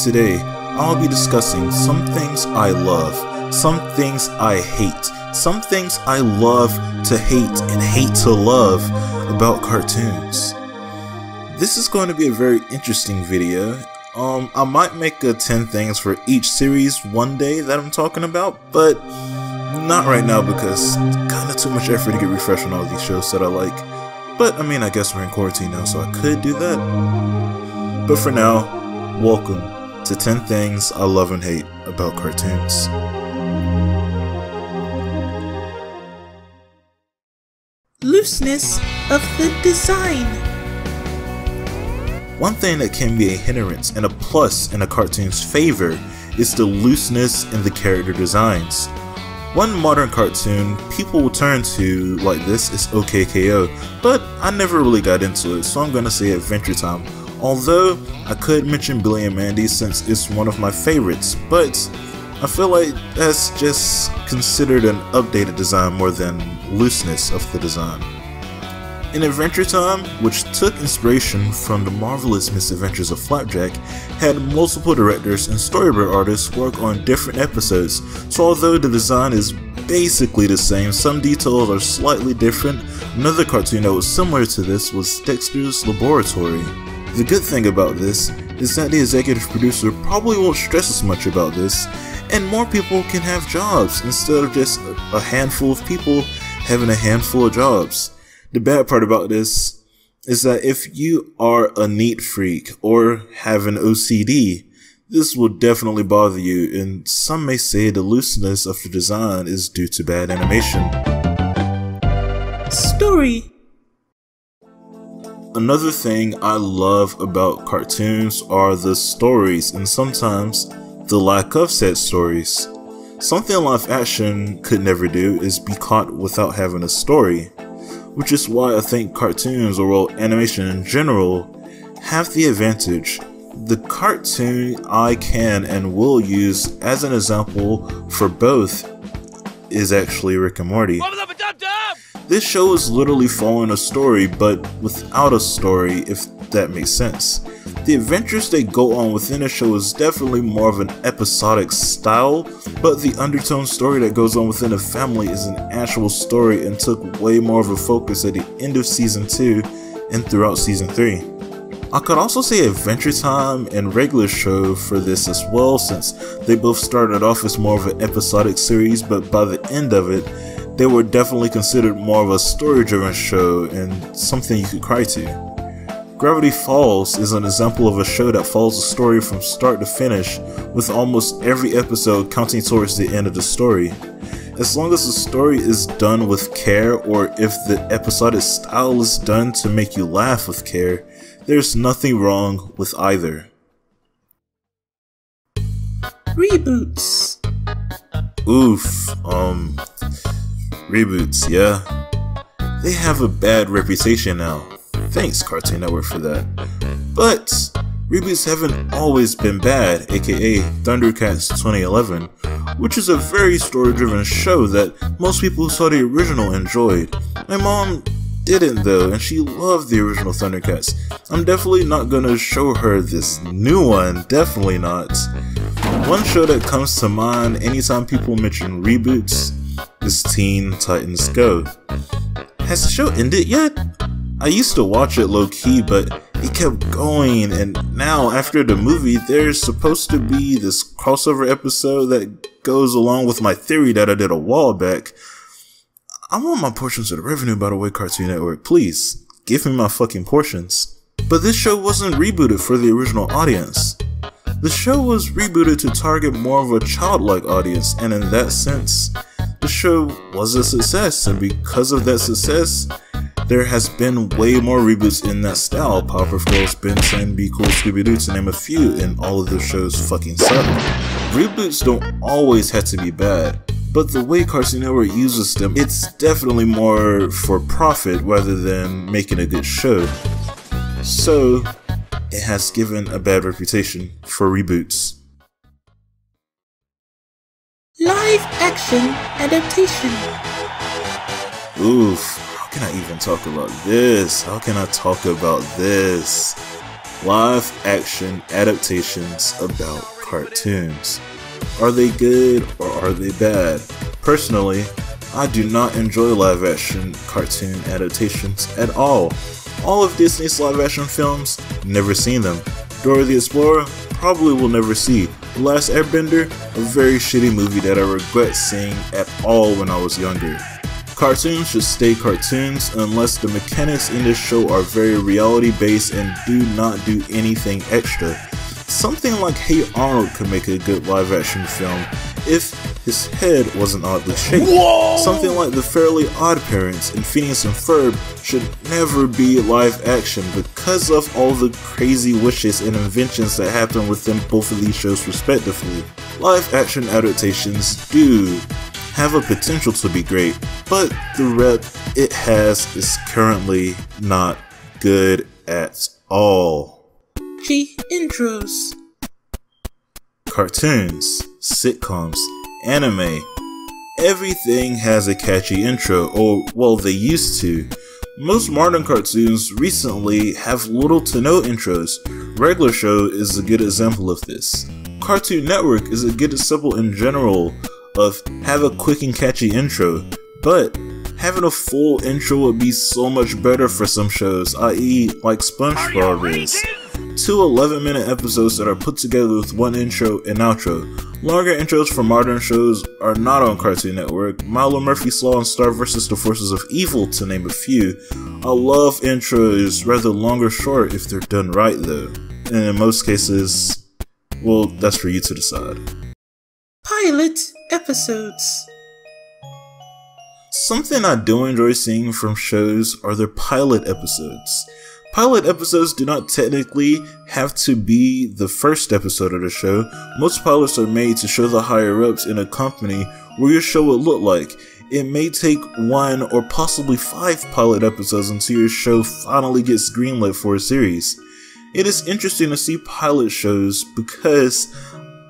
today I'll be discussing some things I love, some things I hate, some things I love to hate and hate to love about cartoons. This is going to be a very interesting video. I might make a 10 things for each series one day that I'm talking about, but not right now because kinda too much effort to get refreshed on all these shows that I like. But I mean, I guess we're in quarantine now, so I could do that. But for now, welcome to 10 things I love and hate about cartoons. Looseness of the design. One thing that can be a hindrance and a plus in a cartoon's favor is the looseness in the character designs. One modern cartoon people will turn to like this is OKKO, but I never really got into it, so I'm gonna say Adventure Time. Although I could mention Billy and Mandy since it's one of my favorites, but I feel like that's just considered an updated design more than looseness of the design. In Adventure Time, which took inspiration from the marvelous misadventures of Flapjack, had multiple directors and storyboard artists work on different episodes, so although the design is basically the same, some details are slightly different. Another cartoon that was similar to this was Dexter's Laboratory. The good thing about this is that the executive producer probably won't stress as much about this, and more people can have jobs instead of just a handful of people having a handful of jobs. The bad part about this is that if you are a neat freak or have an OCD, this will definitely bother you, and some may say the looseness of the design is due to bad animation. Story. Another thing I love about cartoons are the stories, and sometimes the lack of said stories. Something live action could never do is be caught without having a story, which is why I think cartoons, or well, animation in general, have the advantage. The cartoon I can and will use as an example for both is actually Rick and Morty. This show is literally following a story, but without a story, if that makes sense. The adventures they go on within the show is definitely more of an episodic style, but the undertone story that goes on within the family is an actual story and took way more of a focus at the end of Season 2 and throughout Season 3. I could also say Adventure Time and Regular Show for this as well, since they both started off as more of an episodic series, but by the end of it, they were definitely considered more of a story-driven show and something you could cry to. Gravity Falls is an example of a show that follows a story from start to finish, with almost every episode counting towards the end of the story. As long as the story is done with care, or if the episodic style is done to make you laugh with care, there's nothing wrong with either. Reboots. Oof, reboots, yeah. They have a bad reputation now. Thanks Cartoon Network for that. But reboots haven't always been bad, aka Thundercats 2011, which is a very story-driven show that most people who saw the original enjoyed. My mom didn't though, and she loved the original Thundercats. I'm definitely not gonna show her this new one, definitely not. One show that comes to mind anytime people mention reboots is Teen Titans Go. Has the show ended yet? I used to watch it low-key, but it kept going, and now after the movie there's supposed to be this crossover episode that goes along with my theory that I did a while back. I want my portions of the revenue, by the way, Cartoon Network. Please, give me my fucking portions. But this show wasn't rebooted for the original audience. The show was rebooted to target more of a childlike audience, and in that sense, the show was a success, and because of that success, there has been way more reboots in that style. Powerpuff Girls, Ben 10, Be Cool, Scooby-Doo, to name a few, and all of those shows fucking suck. Reboots don't always have to be bad, but the way Cartoon Network uses them, it's definitely more for profit rather than making a good show. So, it has given a bad reputation for reboots. Live action adaptation. Oof, how can I even talk about this? How can I talk about this? live action adaptations about cartoons. Are they good or are they bad? Personally, I do not enjoy live action cartoon adaptations at all. All of Disney's live action films, never seen them. Dora the Explorer, probably will never see. The Last Airbender, a very shitty movie that I regret seeing at all when I was younger. Cartoons should stay cartoons unless the mechanics in this show are very reality based and do not do anything extra. Something like Hey Arnold could make a good live action film if his head wasn't oddly shaped. Whoa! Something like The Fairly Odd Parents and Phineas and Ferb should never be live action because of all the crazy wishes and inventions that happen within both of these shows respectively. Live action adaptations do have a potential to be great, but the rep it has is currently not good at all. G intros. Cartoons, sitcoms, anime, everything has a catchy intro, or well, they used to. Most modern cartoons recently have little to no intros. Regular Show is a good example of this. Cartoon Network is a good example in general of have a quick and catchy intro, but having a full intro would be so much better for some shows, i.e. like SpongeBob is. 2 11-minute episodes that are put together with one intro and outro. Longer intros for modern shows are not on Cartoon Network. Milo Murphy's Law and Star vs. the Forces of Evil, to name a few. I love intros rather long or short if they're done right though. And in most cases, well, that's for you to decide. Pilot episodes. Something I do enjoy seeing from shows are their pilot episodes. Pilot episodes do not technically have to be the first episode of the show. Most pilots are made to show the higher-ups in a company what your show would look like. It may take 1 or possibly 5 pilot episodes until your show finally gets greenlit for a series. It is interesting to see pilot shows because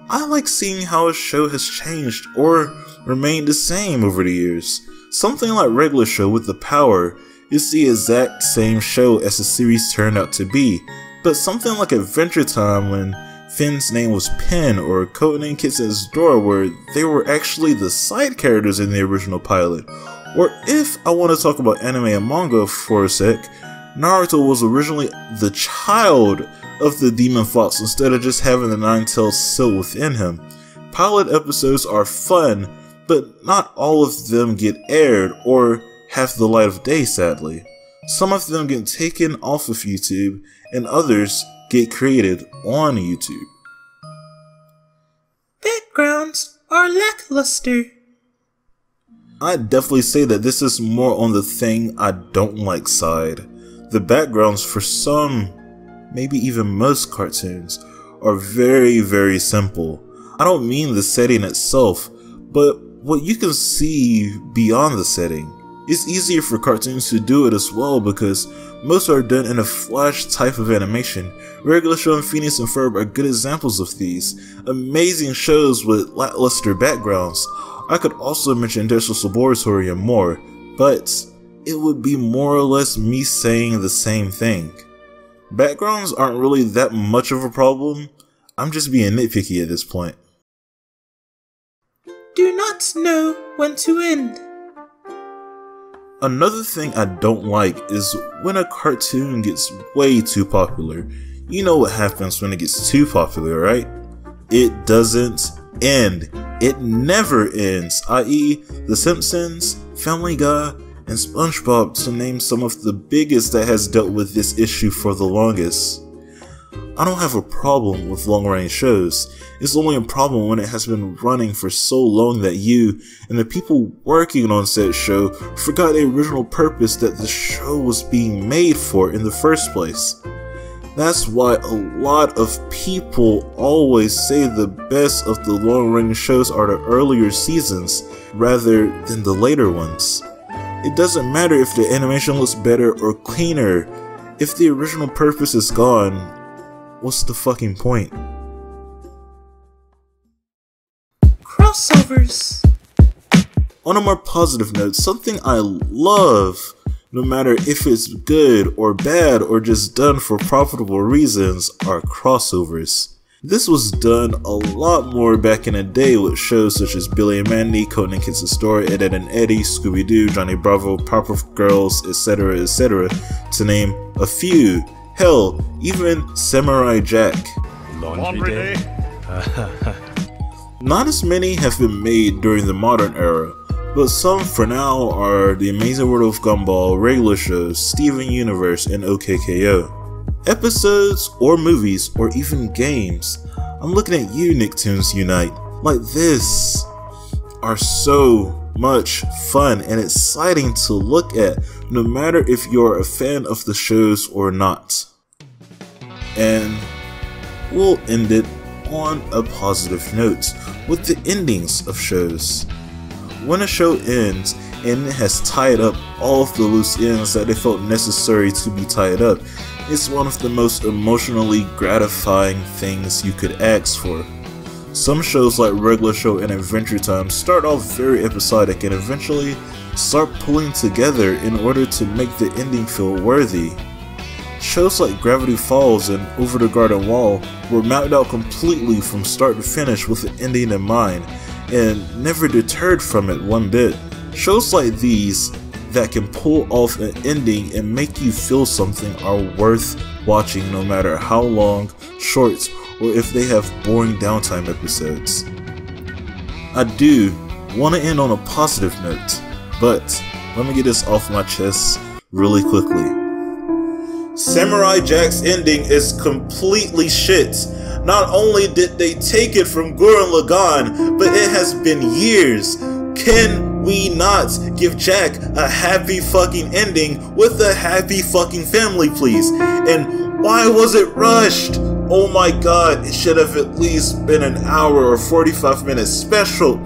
I like seeing how a show has changed or remained the same over the years. Something like Regular Show with The Power is the exact same show as the series turned out to be, but something like Adventure Time when Finn's name was Penn, or Codename Kitten's Dora where they were actually the side characters in the original pilot. Or if I want to talk about anime and manga for a sec, Naruto was originally the child of the Demon Fox instead of just having the Nine-Tailed still within him. Pilot episodes are fun, but not all of them get aired or have the light of day, sadly. Some of them get taken off of YouTube, and others get created on YouTube. Backgrounds are lackluster. I'd definitely say that this is more on the thing I don't like side. The backgrounds for some, maybe even most cartoons, are very, very simple. I don't mean the setting itself, but what you can see beyond the setting. It's easier for cartoons to do it as well because most are done in a flash type of animation. Regular Show and Phineas and Ferb are good examples of these. Amazing shows with lackluster backgrounds. I could also mention Industrial Laboratory and more, but it would be more or less me saying the same thing. Backgrounds aren't really that much of a problem. I'm just being nitpicky at this point. Do not know when to end. Another thing I don't like is when a cartoon gets way too popular. You know what happens when it gets too popular, right? It doesn't end. It never ends, i.e. The Simpsons, Family Guy, and SpongeBob, to name some of the biggest that has dealt with this issue for the longest. I don't have a problem with long-running shows. It's only a problem when it has been running for so long that you and the people working on said show forgot the original purpose that the show was being made for in the first place. That's why a lot of people always say the best of the long-running shows are the earlier seasons rather than the later ones. It doesn't matter if the animation looks better or cleaner. If the original purpose is gone, what's the fucking point? Crossovers. On a more positive note, something I love no matter if it's good or bad or just done for profitable reasons, are crossovers. This was done a lot more back in the day with shows such as Billy and Mandy, Conan Kids the Story, Ed, Edd and Eddy, Scooby-Doo, Johnny Bravo, Powerpuff Girls, etc, etc, to name a few. Hell, even Samurai Jack. Laundry day? Not as many have been made during the modern era, but some for now are The Amazing World of Gumball, regular shows, Steven Universe, and OKKO. Episodes, or movies, or even games, I'm looking at you, Nicktoons Unite, like this, are so much fun and exciting to look at, no matter if you're a fan of the shows or not. And we'll end it on a positive note with the endings of shows. When a show ends and it has tied up all of the loose ends that it felt necessary to be tied up, it's one of the most emotionally gratifying things you could ask for. Some shows like Regular Show and Adventure Time start off very episodic and eventually start pulling together in order to make the ending feel worthy. Shows like Gravity Falls and Over the Garden Wall were mapped out completely from start to finish with the ending in mind, and never deterred from it one bit. Shows like these that can pull off an ending and make you feel something are worth watching, no matter how long, short, or if they have boring downtime episodes. I do want to end on a positive note, but let me get this off my chest really quickly. Samurai Jack's ending is completely shit. Not only did they take it from Gurren Lagann, but it has been years. Can we not give Jack a happy fucking ending with a happy fucking family, please? And why was it rushed? Oh my god, it should have at least been an hour or 45-minute special.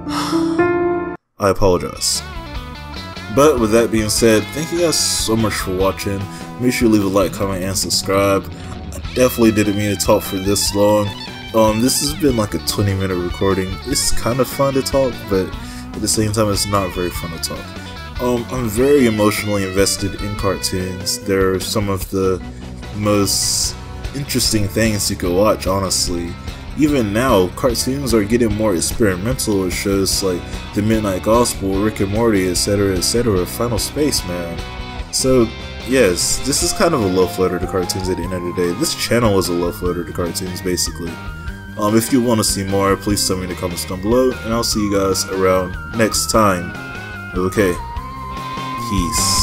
I apologize. But with that being said, thank you guys so much for watching. Make sure you leave a like, comment, and subscribe. I definitely didn't mean to talk for this long. This has been like a 20-minute recording. It's kind of fun to talk, but at the same time it's not very fun to talk. I'm very emotionally invested in cartoons. They're some of the most interesting things you could watch, honestly. Even now, cartoons are getting more experimental with shows like The Midnight Gospel, Rick and Morty, etc, etc, Final Space, man. So yes, this is kind of a love letter to cartoons at the end of the day. This channel is a love letter to cartoons, basically. If you want to see more, please tell me in the comments down below, and I'll see you guys around next time. Okay, peace.